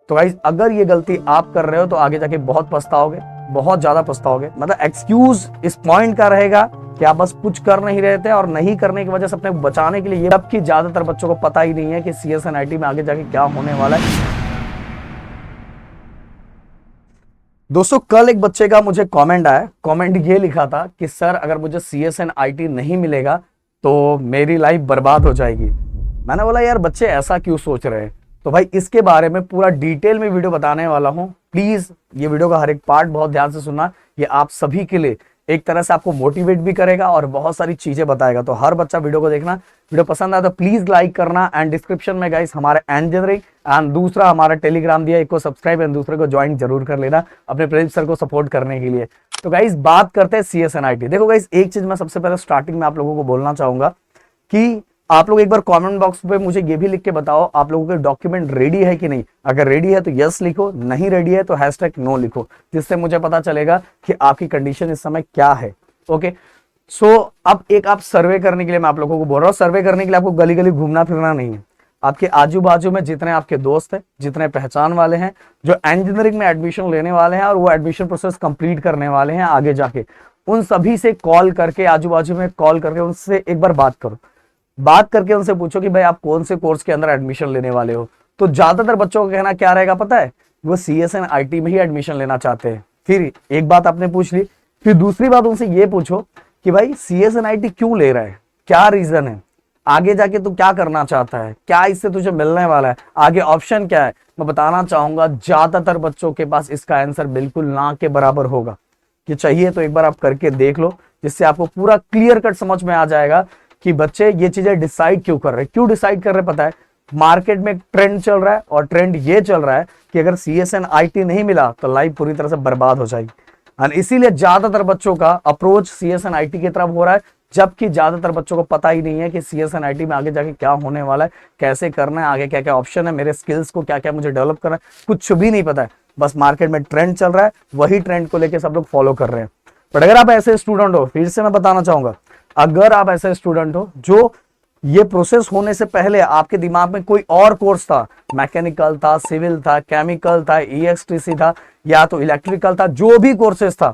तो गाइस अगर ये गलती आप कर रहे हो तो आगे जाके बहुत पछताओगे, बहुत ज्यादा पछताओगे। मतलब एक्सक्यूज इस पॉइंट का रहेगा कि आप बस कुछ कर नहीं रहे थे और नहीं करने की वजह से अपने बचाने के लिए, ये जबकि ज्यादातर बच्चों को पता ही नहीं है कि CSNIT में आगे जाके क्या होने वाला है। दोस्तों कल एक बच्चे का मुझे कमेंट आया, कमेंट ये लिखा था कि सर अगर मुझे CSNIT नहीं मिलेगा तो मेरी लाइफ बर्बाद हो जाएगी। मैंने बोला यार बच्चे ऐसा क्यों सोच रहे हैं। तो भाई इसके बारे में पूरा डिटेल में वीडियो बताने वाला हूं। प्लीज ये वीडियो का हर एक पार्ट बहुत ध्यान से सुनना। ये आप सभी के लिए एक तरह से आपको मोटिवेट भी करेगा और बहुत सारी चीजें बताएगा। तो हर बच्चा वीडियो को देखना। वीडियो पसंद आया तो प्लीज लाइक करना एंड डिस्क्रिप्शन में गाइस हमारे इंजीनियरिंग एंड दूसरा हमारा टेलीग्राम दिया, एक को सब्सक्राइब एंड दूसरे को ज्वाइन जरूर कर लेना अपने प्रदीप सर को सपोर्ट करने के लिए। तो गाइस बात करते हैं CSNIT। देखो गाइस एक चीज मैं सबसे पहले स्टार्टिंग में आप लोगों को बोलना चाहूंगा कि आप लोग एक बार कमेंट बॉक्स पे मुझे ये भी लिख के बताओ आप लोगों के डॉक्यूमेंट रेडी है कि नहीं। अगर रेडी है तो यस लिखो, नहीं रेडी है तो #नो लिखो, जिससे मुझे पता चलेगा कि आपकी कंडीशन इस समय क्या है। ओके सो अब एक आप सर्वे करने के लिए मैं आप लोगों को बोल रहा हूँ। सर्वे करने के लिए आपको गली गली घूमना फिरना नहीं है। आपके आजू बाजू में जितने आपके दोस्त हैं, जितने पहचान वाले हैं जो इंजीनियरिंग में एडमिशन लेने वाले हैं और वो एडमिशन प्रोसेस कंप्लीट करने वाले हैं आगे जाके, उन सभी से कॉल करके, आजू बाजू में कॉल करके उनसे एक बार बात करो। बात करके उनसे पूछो कि भाई आप कौन से कोर्स के अंदर एडमिशन लेने वाले हो। तो ज्यादातर बच्चों का कहना क्या रहेगा पता है, वो CSNIT में ही एडमिशन लेना चाहते हैं। फिर एक बात आपने पूछ ली, फिर दूसरी बात उनसे ये पूछो कि भाई CSNIT क्यों ले रहा है, क्या रीजन है, आगे जाके तू क्या करना चाहता है, क्या इससे तुझे मिलने वाला है, आगे ऑप्शन क्या है। मैं बताना चाहूंगा ज्यादातर बच्चों के पास इसका आंसर बिल्कुल ना के बराबर होगा। कि चाहिए तो एक बार आप करके देख लो, जिससे आपको पूरा क्लियर कट समझ में आ जाएगा कि बच्चे ये चीजें डिसाइड क्यों कर रहे हैं। क्यों डिसाइड कर रहे पता है, मार्केट में ट्रेंड चल रहा है और ट्रेंड ये चल रहा है कि अगर CSNIT नहीं मिला तो लाइफ पूरी तरह से बर्बाद हो जाएगी। और इसीलिए ज्यादातर बच्चों का अप्रोच CSNIT की तरफ हो रहा है, जबकि ज्यादातर बच्चों को पता ही नहीं है कि CSNIT में आगे जाके क्या होने वाला है, कैसे करना है, आगे क्या क्या ऑप्शन है, मेरे स्किल्स को क्या क्या मुझे डेवलप करना है, कुछ भी नहीं पता है। बस मार्केट में ट्रेंड चल रहा है, वही ट्रेंड को लेकर सब लोग फॉलो कर रहे हैं। बट अगर आप ऐसे स्टूडेंट हो, फिर से मैं बताना चाहूंगा, अगर आप ऐसे स्टूडेंट हो जो ये प्रोसेस होने से पहले आपके दिमाग में कोई और कोर्स था, मैकेनिकल था, सिविल था, केमिकल था, EXTC था या तो इलेक्ट्रिकल था, जो भी कोर्सेस था,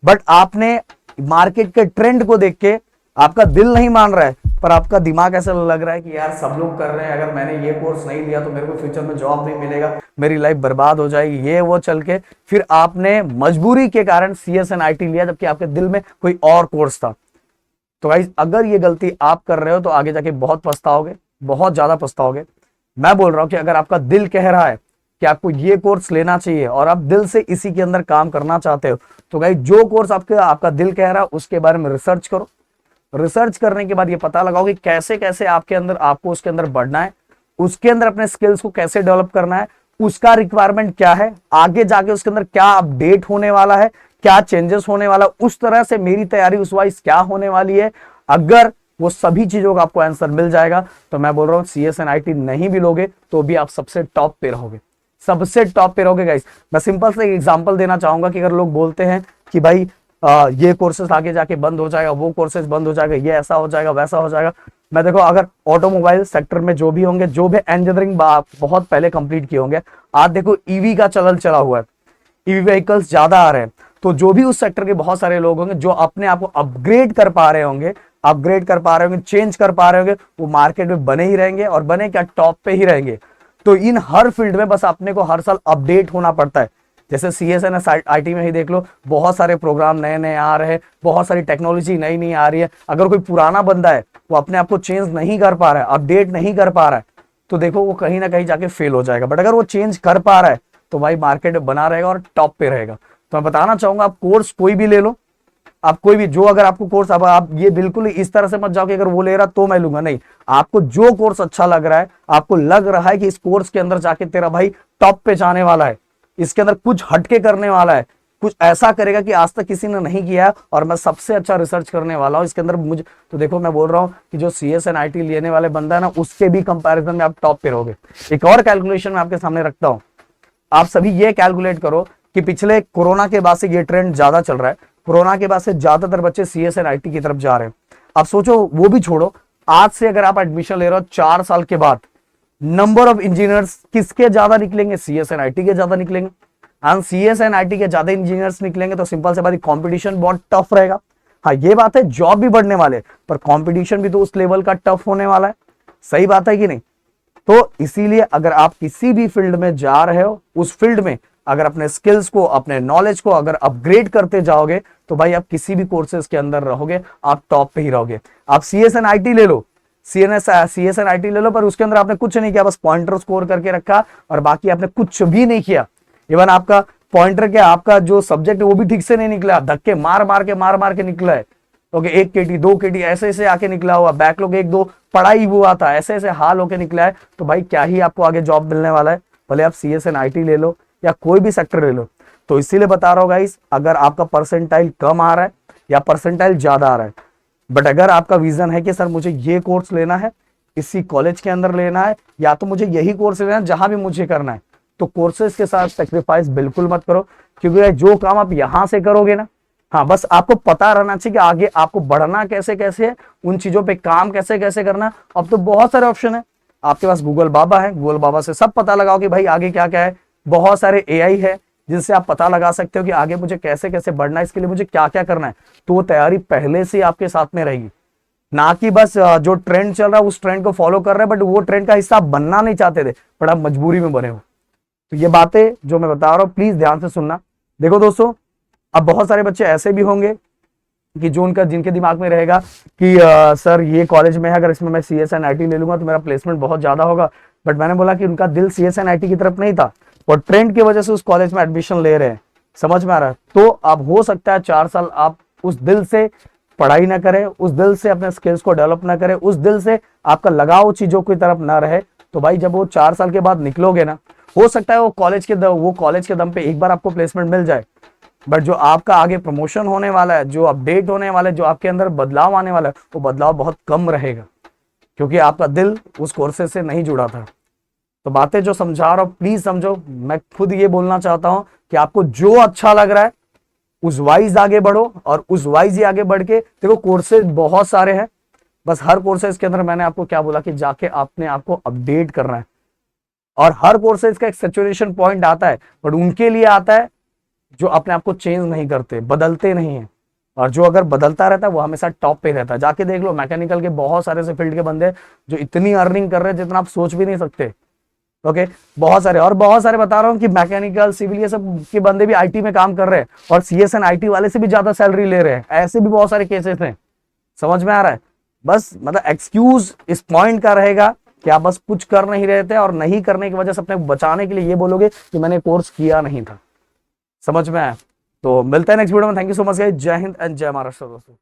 बट आपने मार्केट के ट्रेंड को देख के आपका दिल नहीं मान रहा है, पर आपका दिमाग ऐसा लग रहा है कि यार सब लोग कर रहे हैं, अगर मैंने ये कोर्स नहीं लिया तो मेरे को फ्यूचर में जॉब नहीं मिलेगा, मेरी लाइफ बर्बाद हो जाएगी, ये वो चल के फिर आपने मजबूरी के कारण CSNIT लिया, जबकि आपके दिल में कोई और कोर्स था। तो गाइस अगर ये गलती आप कर रहे हो तो आगे जाके बहुत पछताओगे, बहुत ज्यादा पछताओगे। मैं बोल रहा हूं कि अगर आपका दिल कह रहा है कि आपको ये कोर्स लेना चाहिए और आप दिल से इसी के अंदर काम करना चाहते हो, तो गाइस जो कोर्स आपका दिल कह रहा है उसके बारे में रिसर्च करो। रिसर्च करने के बाद ये पता लगाओ कि कैसे कैसे आपके अंदर, आपको उसके अंदर बढ़ना है, उसके अंदर अपने स्किल्स को कैसे डेवलप करना है, उसका रिक्वायरमेंट क्या है, आगे जाके उसके अंदर क्या अपडेट होने वाला है, क्या चेंजेस होने वाला, उस तरह से मेरी तैयारी उस वाइज क्या होने वाली है। अगर वो सभी चीजों का आपको आंसर मिल जाएगा तो मैं बोल रहा हूं CSNIT नहीं भी लोगे तो भी आप सबसे टॉप पे रहोगे, सबसे टॉप पे रहोगे। गाइस मैं सिंपल से एक एग्जांपल देना चाहूंगा कि अगर लोग बोलते हैं कि भाई ये कोर्सेस आगे जाके बंद हो जाएगा, वो कोर्सेज बंद हो जाएगा, ये ऐसा हो जाएगा, वैसा हो जाएगा। मैं देखो अगर ऑटोमोबाइल सेक्टर में जो भी होंगे, जो भी इंजीनियरिंग बहुत पहले कंप्लीट किए होंगे, आज देखो EV का चलन चला हुआ है, EV व्हीकल्स ज्यादा आ रहे हैं, तो जो भी उस सेक्टर के बहुत सारे लोग होंगे जो अपने आप को अपग्रेड कर पा रहे होंगे, चेंज कर पा रहे होंगे, वो मार्केट में बने ही रहेंगे और बने क्या, टॉप पे ही रहेंगे। तो इन हर फील्ड में बस अपने को हर साल अपडेट होना पड़ता है। जैसे CSNIT में ही देख लो, बहुत सारे प्रोग्राम नए नए आ रहे हैं, बहुत सारी टेक्नोलॉजी नई नई आ रही है। अगर कोई पुराना बंदा है वो अपने आप को चेंज नहीं कर पा रहा है, अपडेट नहीं कर पा रहा है, तो देखो वो कहीं ना कहीं जाके फेल हो जाएगा। बट अगर वो चेंज कर पा रहा है तो भाई मार्केट में बना रहेगा और टॉप पे रहेगा। तो मैं बताना चाहूंगा आप कोर्स कोई भी ले लो, आप कोई भी, जो अगर आपको कोर्स, अब आप ये बिल्कुल इस तरह से मत जाओ कि अगर वो ले रहा तो मैं लूंगा, नहीं। आपको जो कोर्स अच्छा लग रहा है, आपको लग रहा है कि इस कोर्स के अंदर जाके तेरा भाई टॉप पे जाने वाला है, इसके अंदर कुछ हटके करने वाला है, कुछ ऐसा करेगा कि आज तक किसी ने नहीं किया और मैं सबसे अच्छा रिसर्च करने वाला हूं इसके अंदर मुझे, तो देखो मैं बोल रहा हूं कि जो CSNIT लेने वाले बंदा है ना, उसके भी कंपैरिजन में आप टॉप पे रहोगे। एक और कैलकुलेशन मैं आपके सामने रखता हूं, आप सभी ये कैलकुलेट करो कि पिछले कोरोना के बाद से ये ट्रेंड ज्यादा चल रहा है, कोरोना के बाद से ज्यादातर बच्चे CSNIT की तरफ जा रहे हैं। अब सोचो, वो भी छोड़ो, आज से अगर आप एडमिशन ले रहे हो 4 साल के बाद, नंबर ऑफ इंजीनियर्स किसके ज्यादा निकलेंगे? सीएस एंड आईटी के ज्यादा निकलेंगे। एंड सीएस एंड आईटी के ज्यादा इंजीनियर्स निकलेंगे तो सिंपल से बात, कंपटीशन बहुत टफ रहेगा। हाँ ये बात है, जॉब भी बढ़ने वाले, पर कंपटीशन भी तो उस लेवल का टफ होने वाला है। सही बात है कि नहीं? तो इसीलिए अगर आप किसी भी फील्ड में जा रहे हो, उस फील्ड में अगर अपने स्किल्स को, अपने नॉलेज को अगर अपग्रेड करते जाओगे तो भाई आप किसी भी कोर्सेज के अंदर रहोगे, आप टॉप पे ही रहोगे। आप सीएस एंड आईटी ले लो, सीएस एंड आईटी ले लो, पर उसके अंदर आपने कुछ नहीं किया, बस पॉइंटर स्कोर करके रखा और बाकी आपने कुछ भी नहीं किया। इवन आपका पॉइंटर के, आपका जो सब्जेक्ट है वो भी ठीक से नहीं निकला, धक्के मार मार के निकला है। ओके, 1 केटी 2 केटी ऐसे ऐसे आके निकला हुआ, बैकलॉग 1-2 पढ़ाई हुआ था, ऐसे ऐसे हाल होके निकला है। तो भाई क्या ही आपको आगे जॉब मिलने वाला है, भले आप सीएस एंड आईटी ले लो या कोई भी सेक्टर ले लो। तो इसीलिए बता रहा हूं गाइस, अगर आपका परसेंटाइल कम आ रहा है या परसेंटाइल ज्यादा आ रहा है, बट अगर आपका विजन है कि सर मुझे ये कोर्स लेना है, इसी कॉलेज के अंदर लेना है, या तो मुझे यही कोर्स लेना है जहां भी मुझे करना है, तो कोर्सेज के साथ सेक्रीफाइस बिल्कुल मत करो। क्योंकि जो काम आप यहां से करोगे ना, हाँ बस आपको पता रहना चाहिए कि आगे आपको बढ़ना कैसे कैसे है, उन चीजों पे काम कैसे कैसे करना। अब तो बहुत सारे ऑप्शन है आपके पास, गूगल बाबा है, गूगल बाबा से सब पता लगाओ कि भाई आगे क्या क्या है। बहुत सारे एआई है जिनसे आप पता लगा सकते हो कि आगे मुझे कैसे कैसे बढ़ना है, इसके लिए मुझे क्या क्या करना है। तो वो तैयारी पहले से आपके साथ में रहेगी, ना कि बस जो ट्रेंड चल रहा है उस ट्रेंड को फॉलो कर रहे हैं, बट वो ट्रेंड का हिस्सा बनना नहीं चाहते थे, बट आप मजबूरी में बने हो। तो ये बातें जो मैं बता रहा हूं प्लीज ध्यान से सुनना। देखो दोस्तों, अब बहुत सारे बच्चे ऐसे भी होंगे कि जो उनका, जिनके दिमाग में रहेगा कि सर ये कॉलेज में है, अगर इसमें मैं सीएस एंड आईटी ले लूंगा तो मेरा प्लेसमेंट बहुत ज्यादा होगा। बट मैंने बोला कि उनका दिल सीएस एंड आईटी की तरफ नहीं था, और ट्रेंड की वजह से उस कॉलेज में एडमिशन ले रहे हैं। समझ में आ रहा है? तो अब हो सकता है 4 साल आप उस दिल से पढ़ाई ना करें, उस दिल से अपने स्किल्स को डेवलप ना करें, उस दिल से आपका लगाव चीजों की तरफ ना रहे। तो भाई जब वो 4 साल के बाद निकलोगे ना, हो सकता है वो कॉलेज के दम पे एक बार आपको प्लेसमेंट मिल जाए, बट जो आपका आगे प्रमोशन होने वाला है, जो अपडेट होने वाला है, जो आपके अंदर बदलाव आने वाला है, वो बदलाव बहुत कम रहेगा, क्योंकि आपका दिल उस कोर्सेज से नहीं जुड़ा था। तो बातें जो समझा रहा हूं प्लीज समझो। मैं खुद ये बोलना चाहता हूं कि आपको जो अच्छा लग रहा है उस वाइज आगे बढ़ो, और उस वाइज ही आगे बढ़ के देखो, कोर्सेज बहुत सारे हैं। बस हर कोर्सेज के अंदर मैंने आपको क्या बोला कि जाके आपने आपको अपडेट करना है, और हर कोर्सेज का एक सैचुरेशन पॉइंट आता है, बट उनके लिए आता है जो अपने आप को चेंज नहीं करते, बदलते नहीं है। और जो अगर बदलता रहता है वो हमेशा टॉप पे रहता है। जाके देख लो, मैकेनिकल के बहुत सारे से फील्ड के बंदे जो इतनी अर्निंग कर रहे हैं जितना आप सोच भी नहीं सकते। ओके, बहुत सारे, और बहुत सारे बता रहा हूँ कि मैकेनिकल, सिविल, ये सब के बंदे भी आईटी में काम कर रहे हैं और सीएस एंड आईटी वाले से भी ज्यादा सैलरी ले रहे हैं। ऐसे भी बहुत सारे केसेस हैं। समझ में आ रहा है? बस मतलब एक्सक्यूज इस पॉइंट का रहेगा कि आप बस कुछ कर नहीं रहे थे, और नहीं करने की वजह से अपने बचाने के लिए ये बोलोगे कि मैंने कोर्स किया नहीं था। समझ में आया? तो मिलते हैं नेक्स्ट वीडियो में। Thank you so much guys. जय हिंद एंड जय महाराष्ट्र दोस्तों।